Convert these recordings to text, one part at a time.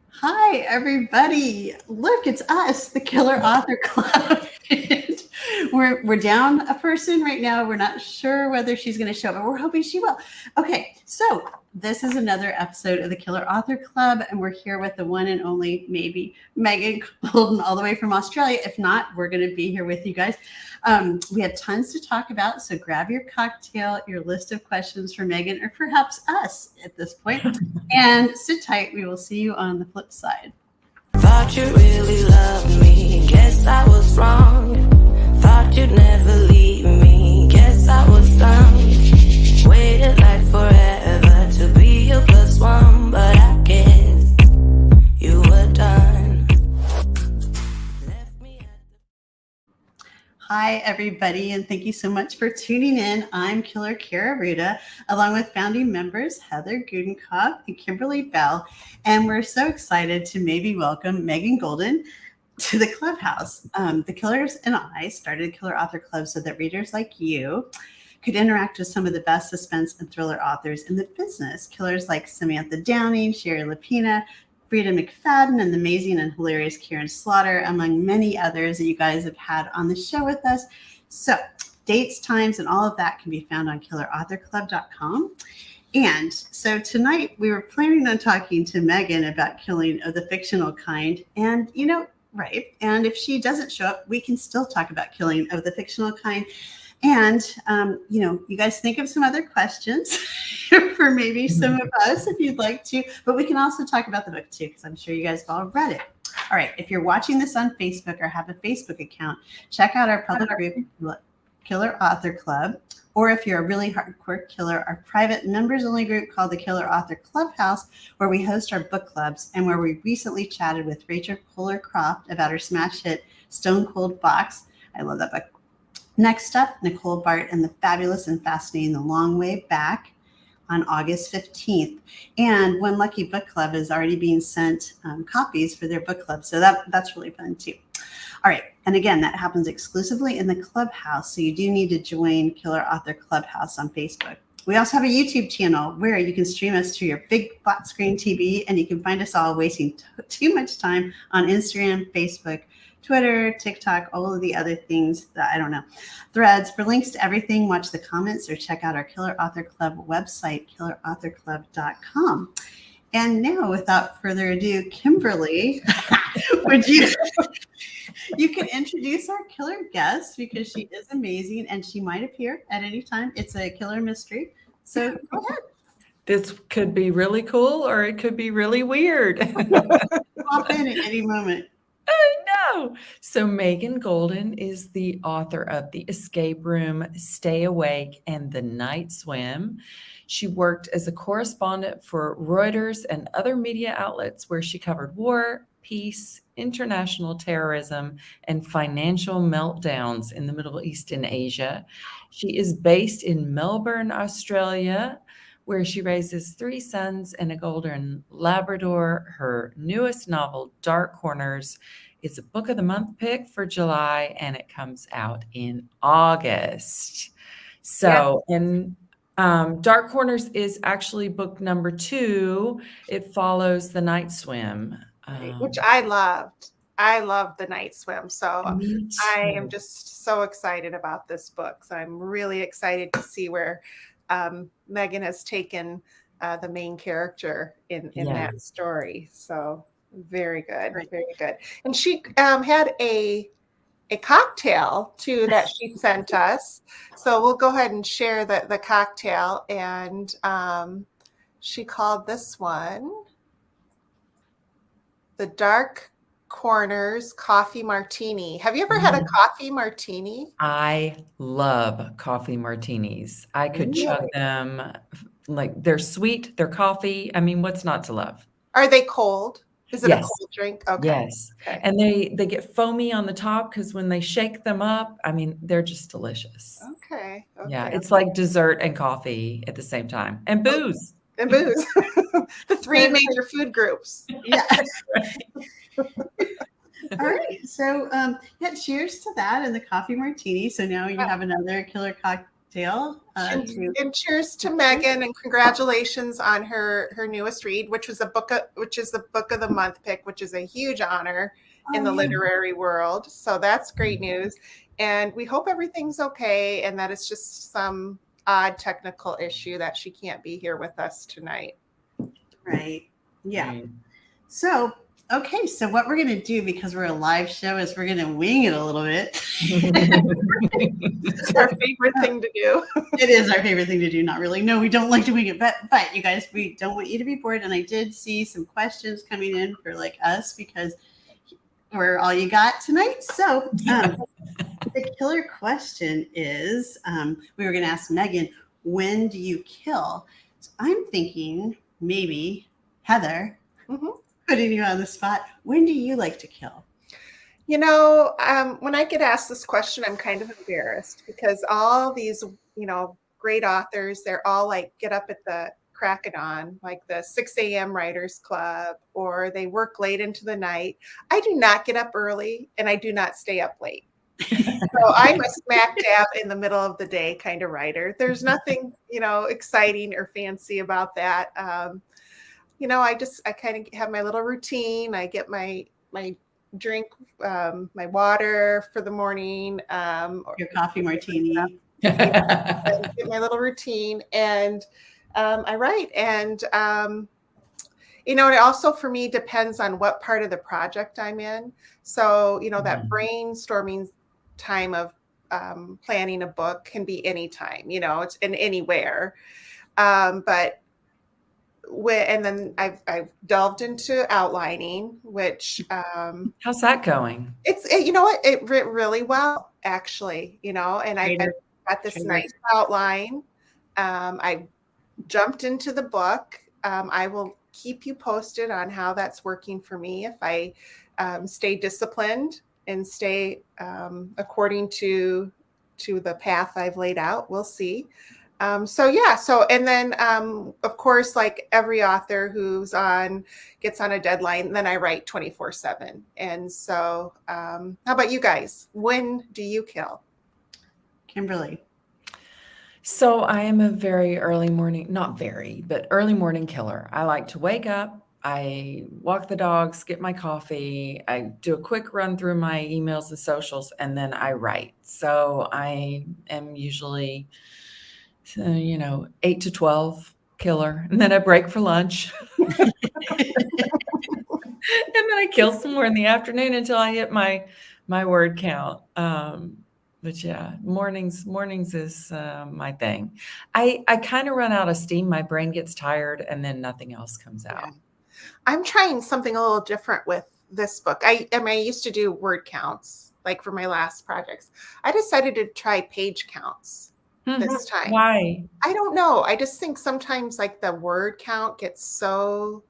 Hi, everybody. Look, it's us, the Killer Author Club. we're down a person right now. We're not sure whether she's going to show up, but we're hoping she will. Okay, so this is another episode of the Killer Author Club, and we're here with the one and only, maybe, Megan Goldin, all the way from Australia. If not, we're going to be here with you guys. We have tons to talk about, so grab your cocktail, your list of questions for Megan, or perhaps us at this point, and sit tight. We will see you on the flip side. Thought you really loved me, guess I was wrong. Thought you'd never leave me, guess I was dumb. Waited like forever to be your plus one, but I guess you were done. Left me at Hi, everybody, and thank you so much for tuning in. I'm Killer Kara Ruda, along with founding members Heather Gudenkopf and Kimberly Bell, and we're so excited to maybe welcome Megan Goldin to the clubhouse. The Killers and I started Killer Author Club so that readers like you could interact with some of the best suspense and thriller authors in the business. Killers like Samantha Downing, Sherry Lapina, Frida McFadden, and the amazing and hilarious Karen Slaughter, among many others that you guys have had on the show with us. So dates, times, and all of that can be found on killerauthorclub.com. And so tonight we were planning on talking to Megan about Killing of the Fictional Kind. And, right. And if she doesn't show up, we can still talk about Killing of the Fictional Kind. And, you guys think of some other questions for maybe some of us if you'd like to, but we can also talk about the book too, because I'm sure you guys have all read it. All right. If you're watching this on Facebook or have a Facebook account, check out our public group, Killer Author Club. Or if you're a really hardcore killer, our private members only group called the Killer Author Clubhouse, where we host our book clubs and where we recently chatted with Rachel Krall about her smash hit Stone Cold Fox. I love that book. Next up, Nicole Bart and the Fabulous and Fascinating The Long Way Back on August 15th. And One Lucky Book Club is already being sent copies for their book club. So that's really fun too. All right. And again, that happens exclusively in the clubhouse. So you do need to join Killer Author Clubhouse on Facebook. We also have a YouTube channel where you can stream us to your big flat screen TV, and you can find us all wasting too much time on Instagram, Facebook, Twitter, TikTok, all of the other things that I don't know. Threads. For links to everything, watch the comments or check out our Killer Author Club website, killerauthorclub.com. And now, without further ado, Kimberly, would you can introduce our killer guest, because she is amazing and she might appear at any time. It's a killer mystery. So go ahead. This could be really cool or it could be really weird. Pop in at any moment. I know. So Megan Goldin is the author of The Escape Room, Stay Awake, and The Night Swim. She worked as a correspondent for Reuters and other media outlets where she covered war, peace, international terrorism, and financial meltdowns in the Middle East and Asia. She is based in Melbourne, Australia, where she raises 3 sons and a golden Labrador. Her newest novel, Dark Corners, is a Book of the Month pick for July, and it comes out in August. So, and Dark Corners is actually book number 2. It follows The Night Swim. Which I loved. I love The Night Swim. So I am just so excited about this book. So I'm really excited to see where Megan has taken the main character in that story. So very good, very good. And she had a cocktail too that she sent us. So we'll go ahead and share the cocktail. And she called this one the Dark Corners Coffee Martini. Have you ever had a coffee martini? I love coffee martinis. I could chug them. Like, they're sweet, they're coffee. I mean, what's not to love? Are they cold? Is it Yes. a cold drink? Okay. Yes. Okay. And they get foamy on the top because when they shake them up, I mean, they're just delicious. Okay. Yeah, it's like dessert and coffee at the same time. And booze. And booze. The 3 major food groups. Yeah. All right. So, cheers to that and the coffee martini. So now you have another killer cocktail cocktail. And cheers to Megan, and congratulations on her newest read, which is the book of the month pick, which is a huge honor in the literary world. So that's great news. And we hope everything's okay and that it's just some odd technical issue that she can't be here with us tonight. Right. Yeah. So, okay. So what we're going to do, because we're a live show, is we're going to wing it a little bit. It's our favorite thing to do. It is our favorite thing to do. Not really. No, we don't like to wing it, but you guys, we don't want you to be bored. And I did see some questions coming in for like us, because we're all you got tonight. So the killer question is, we were going to ask Megan, when do you kill? So I'm thinking maybe Heather, putting you on the spot. When do you like to kill? You know, when I get asked this question, I'm kind of embarrassed, because all these, great authors, they're all like get up at the crack of dawn, like the 6 a.m. Writers Club, or they work late into the night. I do not get up early, and I do not stay up late. So I'm a smack dab in the middle of the day kind of writer. There's nothing, exciting or fancy about that. I kind of have my little routine. I get my drink, my water for the morning. Your coffee martini. Get my little routine, and I write. And, it also for me depends on what part of the project I'm in. So, that brainstorming time of planning a book can be anytime, it's in anywhere. And then I've delved into outlining, which how's that going? It went really well, actually, and I got this nice outline. I jumped into the book. I will keep you posted on how that's working for me. If I stay disciplined and stay according to the path I've laid out, we'll see. And then of course, like every author gets on a deadline, then I write 24/7. And so how about you guys? When do you kill? Kimberly. So I am a very early morning killer. I like to wake up, I walk the dogs, get my coffee, I do a quick run through my emails and socials, and then I write. So I am usually 8 to 12 killer, and then I break for lunch. And then I kill some more in the afternoon until I hit my word count. But yeah, mornings is my thing. I kind of run out of steam. My brain gets tired, and then nothing else comes out. I'm trying something a little different with this book. I used to do word counts, like for my last projects. I decided to try page counts this time. Why? I don't know. I just think sometimes like the word count gets so,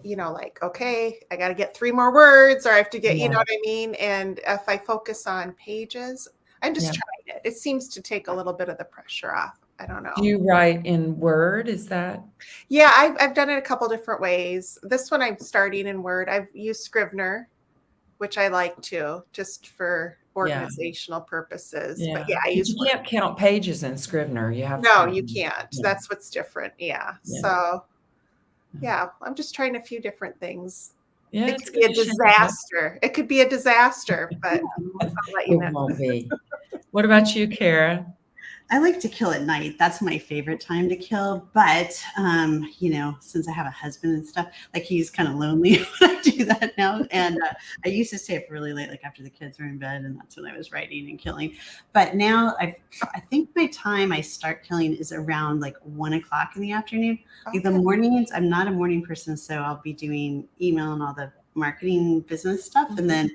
like, okay, I got to get 3 more words, or I have to get, you know what I mean? And if I focus on pages, I'm just trying it. It seems to take a little bit of the pressure off. I don't know. Do you write in Word? Is that? Yeah, I've done it a couple different ways. This one I'm starting in Word. I've used Scrivener, which I like too, just for organizational purposes. Yeah. But I use You can't count pages in Scrivener. You have No, you can't. Yeah. That's what's different. Yeah. So I'm just trying a few different things. Yeah, it could be a disaster. It could be a disaster, but I'll let you know. It won't be. What about you, Kara? I like to kill at night. That's my favorite time to kill. But, since I have a husband and stuff, like he's kind of lonely when I do that now. And I used to stay up really late, like after the kids were in bed, and that's when I was writing and killing. But now I think my time I start killing is around like 1 o'clock in the afternoon. Okay. Like the mornings, I'm not a morning person, so I'll be doing email and all the marketing business stuff. Mm-hmm. And then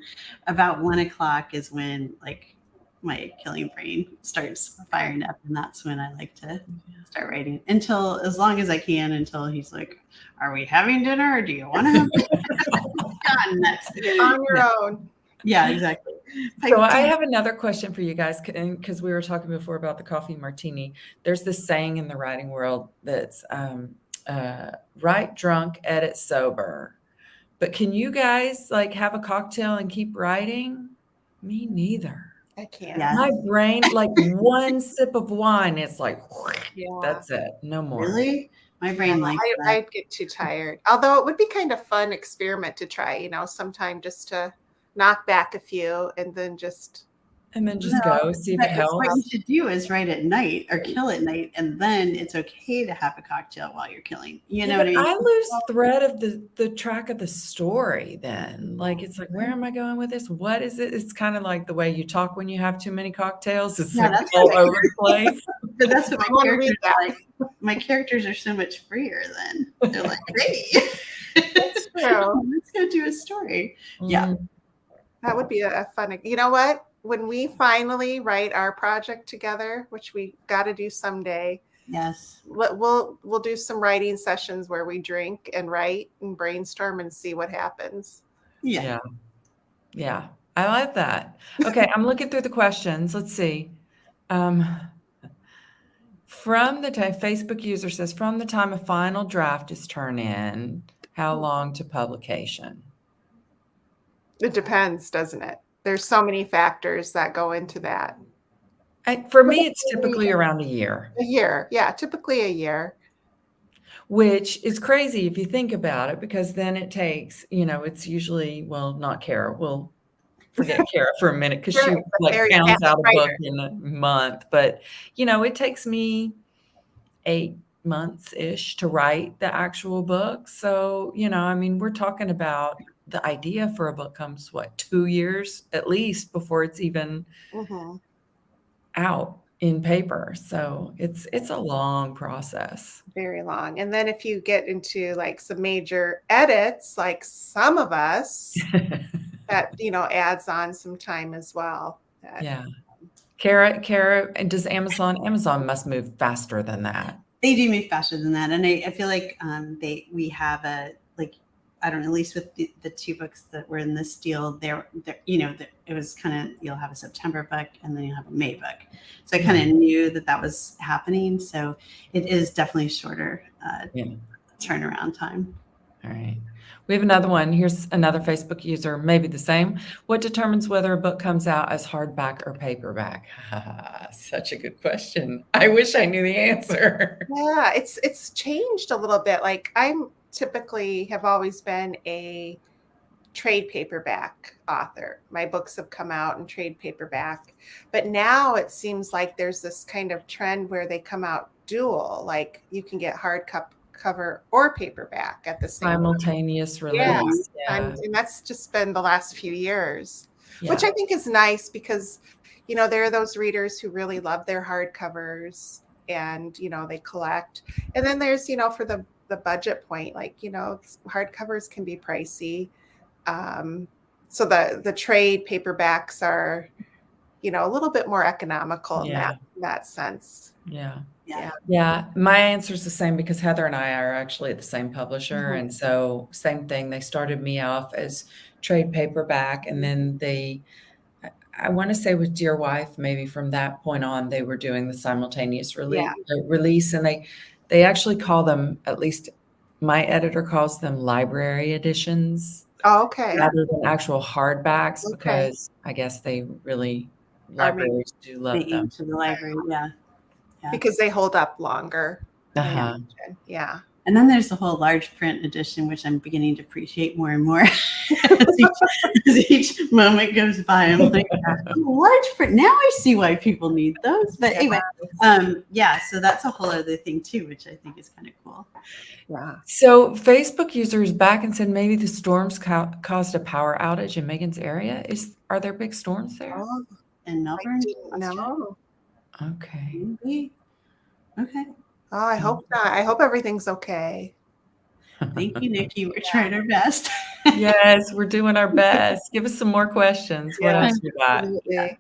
about 1 o'clock is when like my killing brain starts firing up, and that's when I like to start writing until as long as I can, until he's like, are we having dinner, or do you want to have You're on your own? Yeah, exactly. So I have another question for you guys, because we were talking before about the coffee martini. There's this saying in the writing world that's write drunk, edit sober. But can you guys like have a cocktail and keep writing? Me neither. I can't. Yeah. My brain, like one sip of wine, it's like, Yeah. that's it. No more. Really? My brain likes that. I'd get too tired. Although it would be kind of fun experiment to try, sometime just to knock back a few and then just. And then just go see if it But what you helps. should do is write at night or kill at night, and then it's okay to have a cocktail while you're killing. You know what I mean? I lose thread of the track of the story then. Like, it's like, where am I going with this? What is it? It's kind of like the way you talk when you have too many cocktails. It's Yeah, like that's all right. over the place. But that's what I wanna my read characters that. are like. My characters are so much freer then. They're like, hey, That's true. let's go do a story. Yeah. That would be a fun. You know what? When we finally write our project together, which we got to do someday, Yes. we'll do some writing sessions where we drink and write and brainstorm and see what happens. Yeah. Yeah. I like that. Okay, I'm looking through the questions. Let's see. From the time, Facebook user says, from the time a final draft is turned in, how long to publication? It depends, doesn't it? There's so many factors that go into that. For me, it's typically around a year. A year. Yeah, typically a year. Which is crazy if you think about it, because then it takes, it's usually, well, not Kara. We'll forget Kara for a minute because she Sure, but very pounds fast out a book writer. in a month. But, it takes me 8 months-ish to write the actual book. So, we're talking about the idea for a book comes, 2 years at least before it's even out in paper. So it's a long process. Very long. And then if you get into like some major edits, like some of us, that, adds on some time as well. Yeah. Kara, and does Amazon must move faster than that. They do move faster than that. And I feel like we have I don't know, at least with the 2 books that were in this deal, it was kind of, you'll have a September book and then you'll have a May book. So I kind of knew that was happening. So it is definitely shorter turnaround time. All right. We have another one. Here's another Facebook user, maybe the same. What determines whether a book comes out as hardback or paperback? Such a good question. I wish I knew the answer. Yeah, it's changed a little bit. Like I'm typically have always been a trade paperback author. My books have come out in trade paperback, but now it seems like there's this kind of trend where they come out dual, like you can get hardcover or paperback at the same simultaneous time. release. Yeah. And that's just been the last few years, Yeah. which I think is nice because, there are those readers who really love their hardcovers and, they collect. And then there's, for the budget point, like, hardcovers can be pricey. So the trade paperbacks are, a little bit more economical in that sense. Yeah. My answer is the same because Heather and I are actually at the same publisher. And so same thing. They started me off as trade paperback. And then I want to say with Dear Wife, maybe from that point on, they were doing the simultaneous release. And they actually call them, at least my editor calls them library editions. Oh, okay. Rather than actual hardbacks, because I guess libraries do love them. To the library, yeah. Because they hold up longer. Yeah. And then there's the whole large print edition, which I'm beginning to appreciate more and more as each moment goes by. I'm like, large print. Now I see why people need those. But anyway, so that's a whole other thing too, which I think is kind of cool. Yeah. So Facebook users back and said maybe the storms caused a power outage in Megan's area. Are there big storms there? Oh, in Melbourne? No. Okay. Maybe. Okay. Oh, I hope not. I hope everything's okay. Thank you, Nikki. We're trying our best. Yes, we're doing our best. Give us some more questions. What else you got? Absolutely.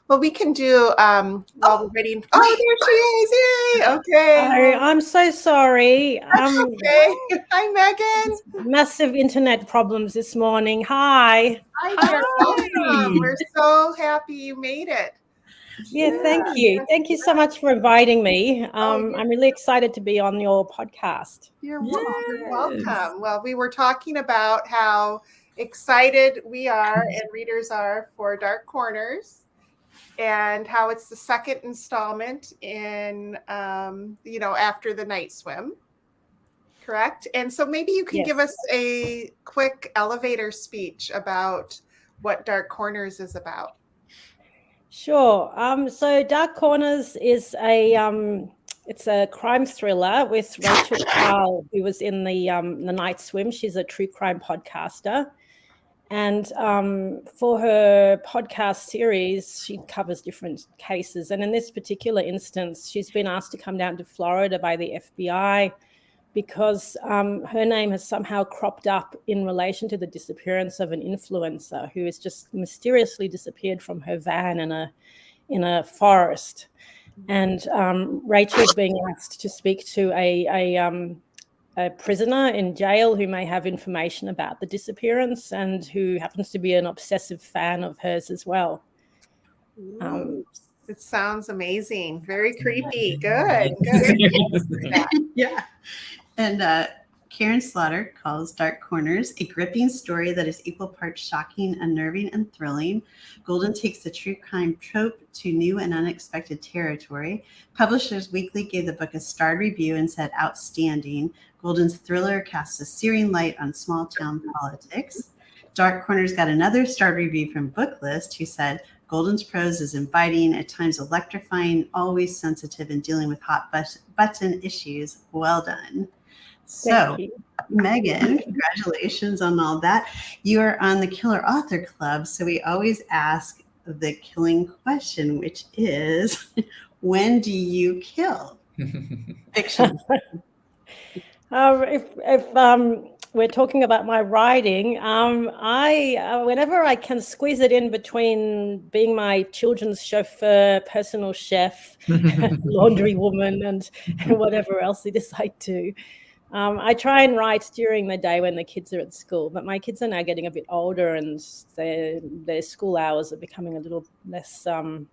Well, we can do while we're waiting. Oh, there she is! Yay! Okay. Sorry, I'm so sorry. Okay. Hi, Megan. Massive internet problems this morning. Hi. Hi, dear. Welcome. We're so happy you made it. Yeah, thank you. Thank you so much for inviting me. I'm really excited to be on your podcast. You're welcome. Well, we were talking about how excited we are and readers are for Dark Corners. and how it's the second installment in, after the night swim. Correct. And so maybe you can give us a quick elevator speech about what Dark Corners is about. Sure. So Dark Corners is it's a crime thriller with Rachel Krall, who was in the Night Swim. She's a true crime podcaster. And for her podcast series, she covers different cases. And in this particular instance, she's been asked to come down to Florida by the FBI because her name has somehow cropped up in relation to the disappearance of an influencer who has just mysteriously disappeared from her van in a forest. And Rachel's being asked to speak to a prisoner in jail who may have information about the disappearance and who happens to be an obsessive fan of hers as well. It sounds amazing. Very creepy. Good. Yeah. And Karen Slaughter calls Dark Corners a gripping story that is equal parts shocking, unnerving, and thrilling. Goldin takes the true crime trope to new and unexpected territory. Publishers Weekly gave the book a starred review and said outstanding. Goldin's thriller casts a searing light on small town politics. Dark Corners got another starred review from Booklist, who said Goldin's prose is inviting, at times electrifying, always sensitive, and dealing with hot button issues. Well done. So, Megan, congratulations on all that. You are on the Killer Author Club, so we always ask the killing question, which is, when do you kill? Fiction. If we're talking about my writing, I whenever I can squeeze it in between being my children's chauffeur, personal chef, laundry woman, and whatever else it is I do. I try and write during the day when the kids are at school, but my kids are now getting a bit older and their school hours are becoming a little less, when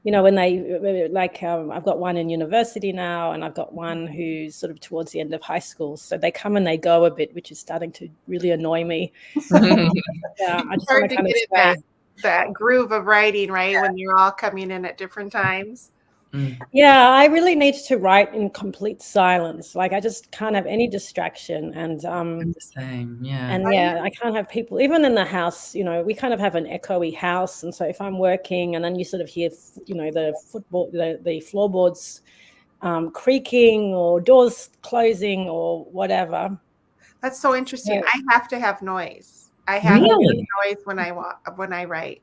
they, I've got one in university now and I've got one who's sort of towards the end of high school. So they come and they go a bit, which is starting to really annoy me. Yeah, I just hard to get in that groove of writing, right? Yeah. When you're all coming in at different times. Yeah, I really need to write in complete silence. Like I just can't have any distraction, and I'm the same. Yeah, and I can't have people even in the house. We kind of have an echoey house, and so if I'm working, and then you sort of hear, the floorboards creaking or doors closing or whatever. That's so interesting. Yeah. I have to have noise. I have to have noise when I write.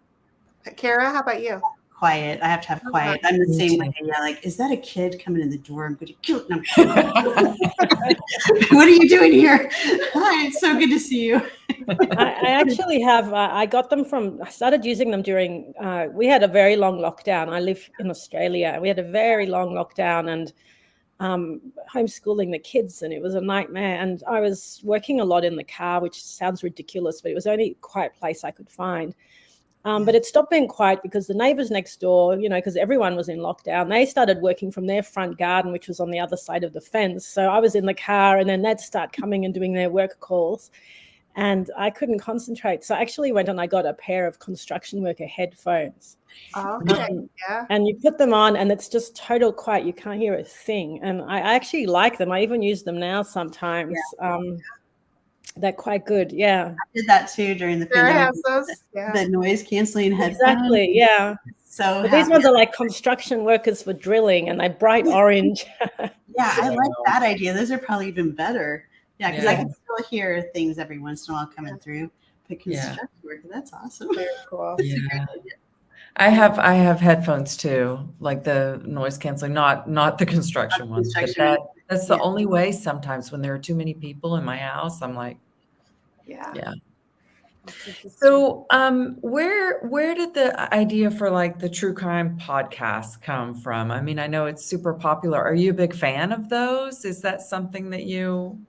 Kara, how about you? Quiet. I have to have quiet. I'm the same way. Yeah, like, is that a kid coming in the door? I'm going to kill it. No. What are you doing here? Hi, it's so good to see you. I actually have. I got them I started using them during. We had a very long lockdown. I live in Australia. We had a very long lockdown and homeschooling the kids, and it was a nightmare. And I was working a lot in the car, which sounds ridiculous, but it was the only quiet place I could find. But it stopped being quiet because the neighbors next door, because everyone was in lockdown, they started working from their front garden, which was on the other side of the fence. So I was in the car and then they'd start coming and doing their work calls and I couldn't concentrate. So I actually went and I got a pair of construction worker headphones. Oh, okay. And you put them on and it's just total quiet. You can't hear a thing. And I actually like them. I even use them now sometimes. Yeah. They're quite good, yeah. I did that too during the pandemic. The noise canceling headphones. Exactly, yeah. So these ones are like construction workers for drilling, and they're bright orange. Yeah, I like that idea. Those are probably even better. Yeah, because I can still hear things every once in a while coming through. But construction worker, that's awesome. Very cool. Yeah. I have headphones too, like the noise canceling, not the construction ones. But that's the only way sometimes when there are too many people in my house. I'm like, yeah. So where did the idea for like the true crime podcast come from? I mean, I know it's super popular. Are you a big fan of those? Is that something that you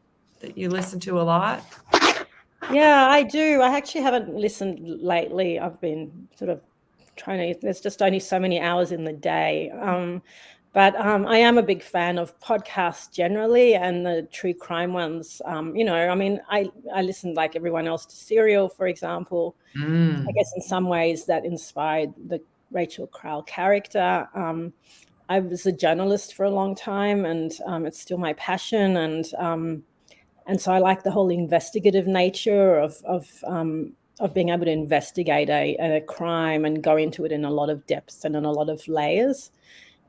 listen to a lot? Yeah, I do. I actually haven't listened lately. I've been sort of there's just only so many hours in the day. But I am a big fan of podcasts generally and the true crime ones. I mean, I listen like everyone else to Serial, for example. I guess in some ways that inspired the Rachel Krall character. I was a journalist for a long time, and it's still my passion. And so I like the whole investigative nature of being able to investigate a crime and go into it in a lot of depth and in a lot of layers.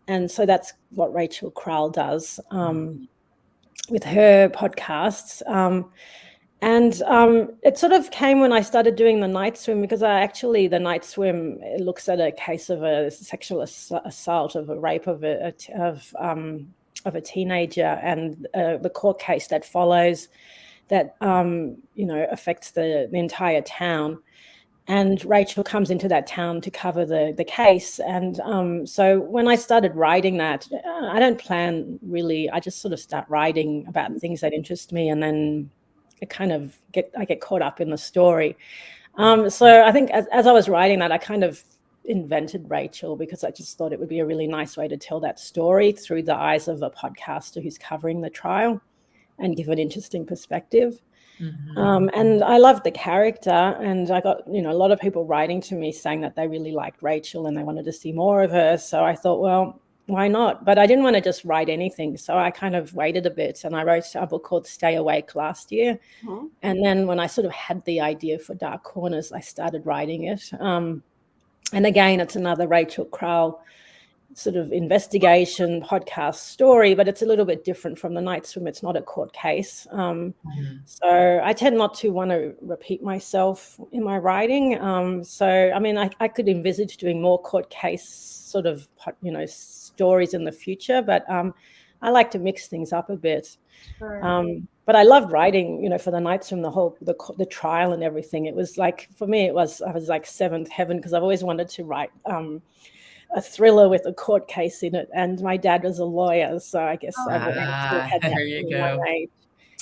And so that's what Rachel Krall does with her podcasts. And it sort of came when I started doing the night swim, because the night swim, it looks at a case of a sexual assault, of a rape of a teenager, and the court case that follows that affects the entire town. And Rachel comes into that town to cover the case. And so when I started writing that, I don't plan really. I just sort of start writing about things that interest me, and then I get caught up in the story. So I think as I was writing that, I kind of invented Rachel, because I just thought it would be a really nice way to tell that story through the eyes of a podcaster who's covering the trial and give an interesting perspective. And I loved the character, and I got, a lot of people writing to me saying that they really liked Rachel and they wanted to see more of her. So I thought, well, why not? But I didn't want to just write anything. So I kind of waited a bit, and I wrote a book called Stay Awake last year. And then when I sort of had the idea for Dark Corners, I started writing it. And again, it's another Rachel Krall sort of investigation podcast story, but it's a little bit different from the night swim. It's not a court case. So I tend not to want to repeat myself in my writing. So, I mean, I could envisage doing more court case sort of, stories in the future, but I like to mix things up a bit. Sure. But I loved writing, for the night swim, the trial and everything. It was like, for me, I was like seventh heaven, because I've always wanted to write a thriller with a court case in it, and my dad was a lawyer, so I guess I would have had that. There you go.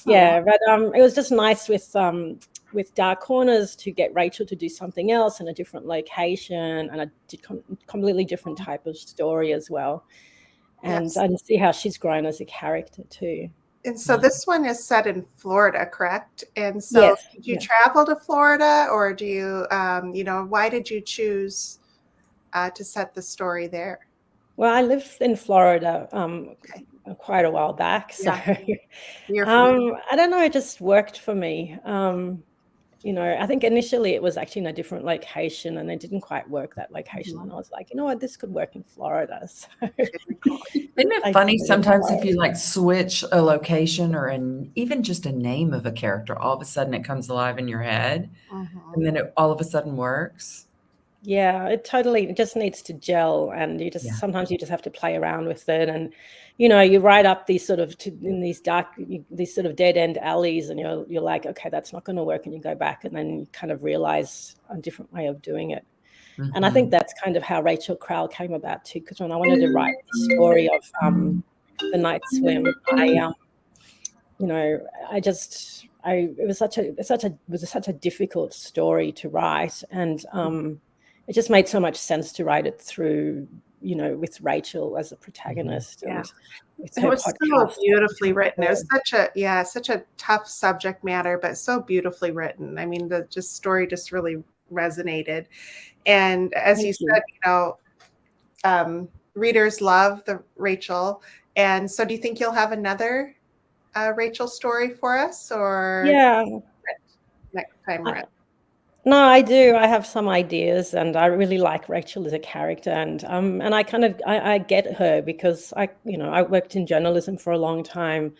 Yeah, but it was just nice with Dark Corners to get Rachel to do something else in a different location and a completely different type of story as well. And Yes. I see how she's grown as a character too. And so this one is set in Florida, correct? And so Yes, did you travel to Florida, or do you, why did you choose to set the story there? Well, I lived in Florida quite a while back, so I don't know, it just worked for me. I think initially it was actually in a different location, and it didn't quite work, that location. And I was like, you know what, this could work in Florida. So Isn't it funny sometimes if you like switch a location or even just a name of a character, all of a sudden it comes alive in your head, and then it all of a sudden works? Yeah, it just needs to gel, and sometimes you just have to play around with it. And you write up these sort of in these these sort of dead end alleys, and you're like, okay, that's not going to work, and you go back, and then you kind of realize a different way of doing it. And I think that's kind of how Rachel Krall came about too, because when I wanted to write the story of the night swim, it was such a difficult story to write, and it just made so much sense to write it through, with Rachel as the protagonist. Yeah. And it was so beautifully written. It was such a tough subject matter, but so beautifully written. I mean, the story just really resonated. And as you said, readers love the Rachel. And so do you think you'll have another Rachel story for us, or next time around? No, I do. I have some ideas, and I really like Rachel as a character, and I get her, because I worked in journalism for a long time,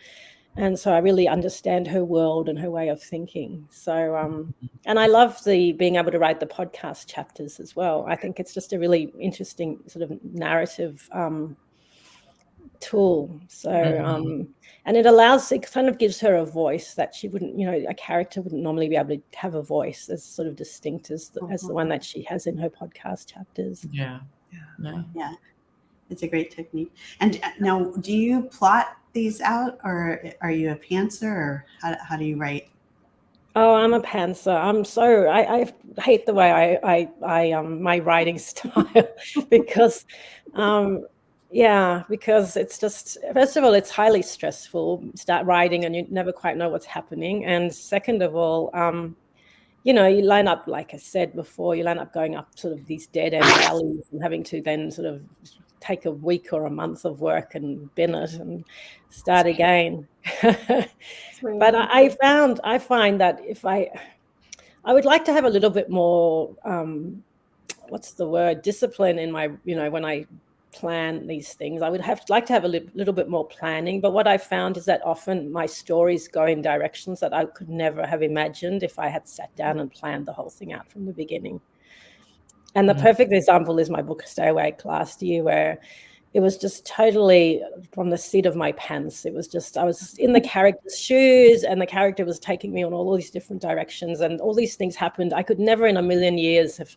and so I really understand her world and her way of thinking. So, and I love being able to write the podcast chapters as well. I think it's just a really interesting sort of narrative tool. So, and it kind of gives her a voice that she wouldn't, a character wouldn't normally be able to have a voice as sort of distinct as the one that she has in her podcast chapters. Yeah. It's a great technique. And now, do you plot these out, or are you a pantser, or how do you write? Oh, I'm a pantser. I hate the way I my writing style because because it's just, first of all, it's highly stressful. Start writing and you never quite know what's happening, and second of all, you know, you line up, like I said before, you line up going up sort of these dead end valleys and having to then sort of take a week or a month of work and bin it and start again. But I find that if I would like to have a little bit more, what's the word, discipline in my, you know, when I plan these things. I would like to have a little bit more planning. But what I found is that often my stories go in directions that I could never have imagined if I had sat down and planned the whole thing out from the beginning. And the perfect example is my book Stay Awake last year, where it was just totally from the seat of my pants. It was just, I was in the character's shoes and the character was taking me on all these different directions and all these things happened. I could never in a million years have,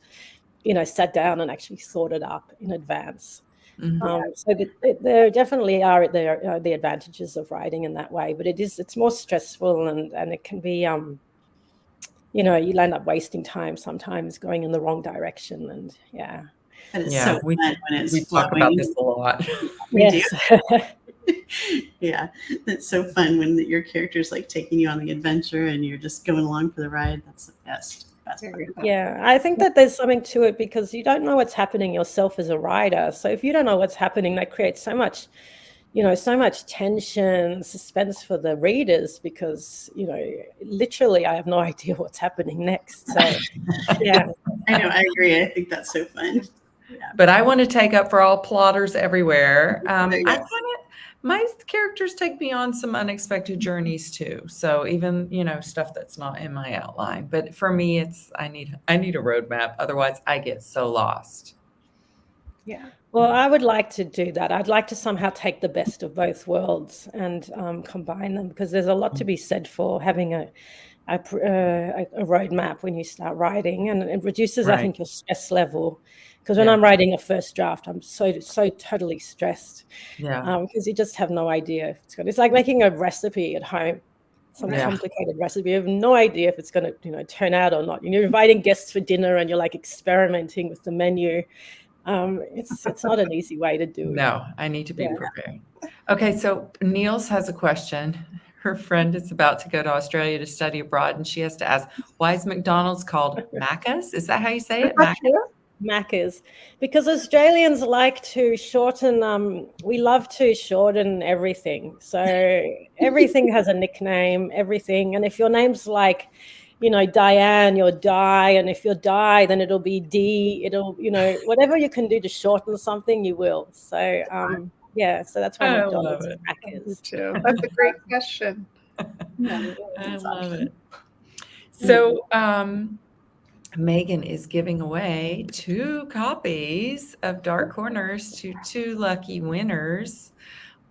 you know, sat down and actually thought it up in advance. So there definitely are the advantages of writing in that way, but it's more stressful and it can be, you know, you end up wasting time sometimes going in the wrong direction. And yeah. But it's so fun when it's we flowing. talk about this a lot. We Yes. do. Yeah, it's so fun when your character's like taking you on the adventure and you're just going along for the ride. That's the best part. Yeah, I think that there's something to it because you don't know what's happening yourself as a writer. So if you don't know what's happening, that creates so much, you know, so much tension, suspense for the readers because, you know, literally I have no idea what's happening next. So yeah. I know, I agree. I think that's so fun. Yeah. But I want to take up for all plotters everywhere. My characters take me on some unexpected journeys too. So even, you know, stuff that's not in my outline. But for me, it's I need a roadmap. Otherwise, I get so lost. Yeah. Well, I would like to do that. I'd like to somehow take the best of both worlds and combine them because there's a lot to be said for having a roadmap when you start writing, and it reduces, I think, your stress level. Because when I'm writing a first draft, I'm so totally stressed. Yeah. Because you just have no idea if it's going. It's like making a recipe at home, some complicated recipe. You have no idea if it's going to, you know, turn out or not. You're inviting guests for dinner, and you're like experimenting with the menu. It's not an easy way to do it. No, I need to be prepared. Okay, so Niels has a question. Her friend is about to go to Australia to study abroad, and she has to ask, why is McDonald's called Macca's? Is that how you say it? Macca's, because Australians like to shorten, we love to shorten everything. So everything has a nickname, everything. And if your name's like, you know, Diane, you're Di. And if you're Di, then it'll be D. It'll, you know, whatever you can do to shorten something, you will. So, yeah, so that's why McDonald's is Macca's. Too. That's a great question. I love it. So, Megan is giving away 2 copies of Dark Corners to 2 lucky winners.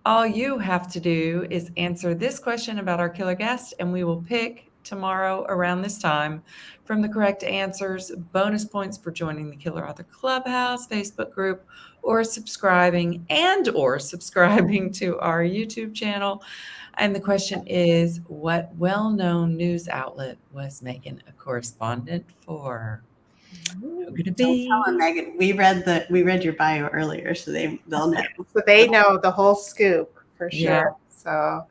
All you have to do is answer this question about our killer guest, and we will pick tomorrow around this time from the correct answers bonus points for joining the Killer Author Clubhouse Facebook group or subscribing to our YouTube channel. And the question is, what well-known news outlet was Megan a correspondent for? Who could it be? Don't tell them, Megan. We read your bio earlier, so they'll know. So they know the whole scoop for sure. Yeah. So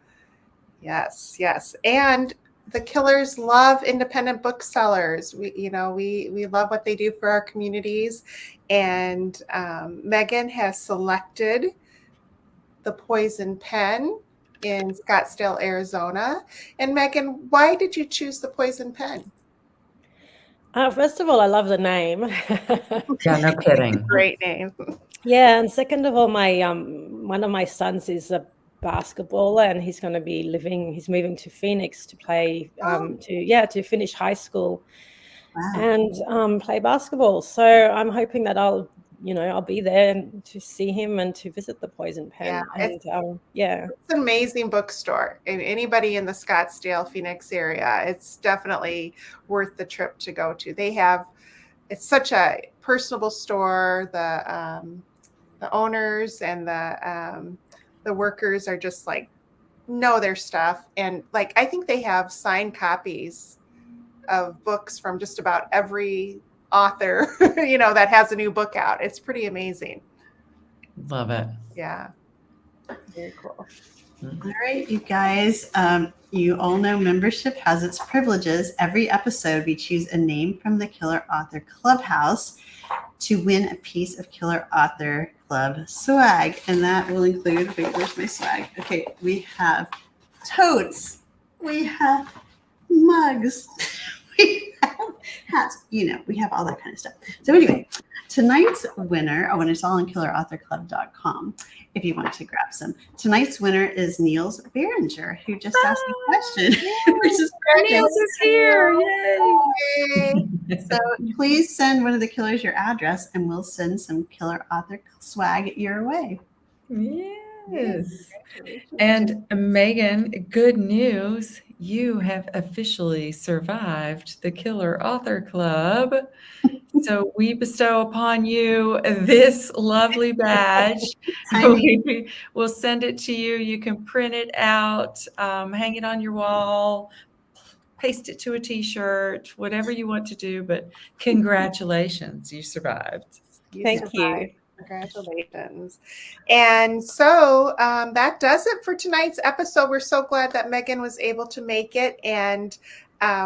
yes. And the Killers love independent booksellers. We love what they do for our communities. And Megan has selected The Poison Pen in Scottsdale, Arizona. And Megan, why did you choose The Poison Pen? First of all, I love the name. Yeah, no kidding. Great name. Yeah, and second of all, my one of my sons is a basketballer, and he's moving to Phoenix to play to finish high school. Wow. And play basketball. So I'm hoping that I'll be there to see him and to visit the Poison Pen. It's an amazing bookstore. And anybody in the Scottsdale, Phoenix area, it's definitely worth the trip to go to. It's such a personable store. The owners and the workers are just like know their stuff. And like, I think they have signed copies of books from just about every author, that has a new book out. It's pretty amazing. Love it. Yeah. Very cool. All right, you guys. You all know membership has its privileges. Every episode, we choose a name from the Killer Author Clubhouse to win a piece of Killer Author Club swag. And that will include, wait, where's my swag? Okay, we have totes, we have mugs, we have hats, we have all that kind of stuff. So anyway, tonight's winner, and it's all on killerauthorclub.com if you want to grab some. Tonight's winner is Niels Behringer, who just asked a question, which is great. Niels is here. Yay. So please send one of the killers your address, and we'll send some Killer Author swag your way. Yes. And Megan, good news. You have officially survived the Killer Author Club. So we bestow upon you this lovely badge. We'll send it to you. You can print it out, hang it on your wall, paste it to a t-shirt, whatever you want to do. But congratulations, you survived. Thank you. Congratulations. And so that does it for tonight's episode. We're so glad that Megan was able to make it. And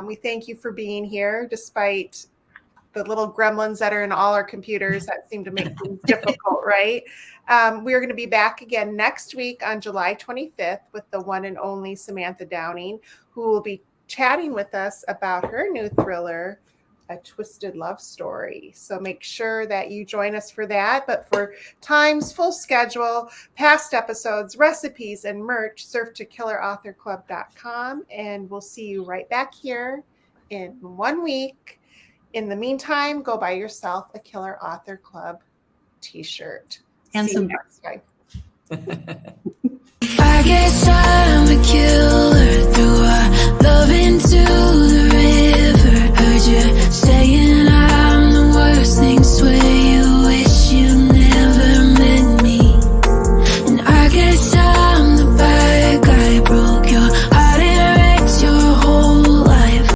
we thank you for being here, despite the little gremlins that are in all our computers that seem to make things difficult, right? We are going to be back again next week on July 25th with the one and only Samantha Downing, who will be chatting with us about her new thriller, A Twisted Love Story. So make sure that you join us for that. But for times, full schedule, past episodes, recipes, and merch, surf to killerauthorclub.com. And we'll see you right back here in 1 week. In the meantime, go buy yourself a Killer Author Club t-shirt. And see some you next time. I guess I'm a killer through our love into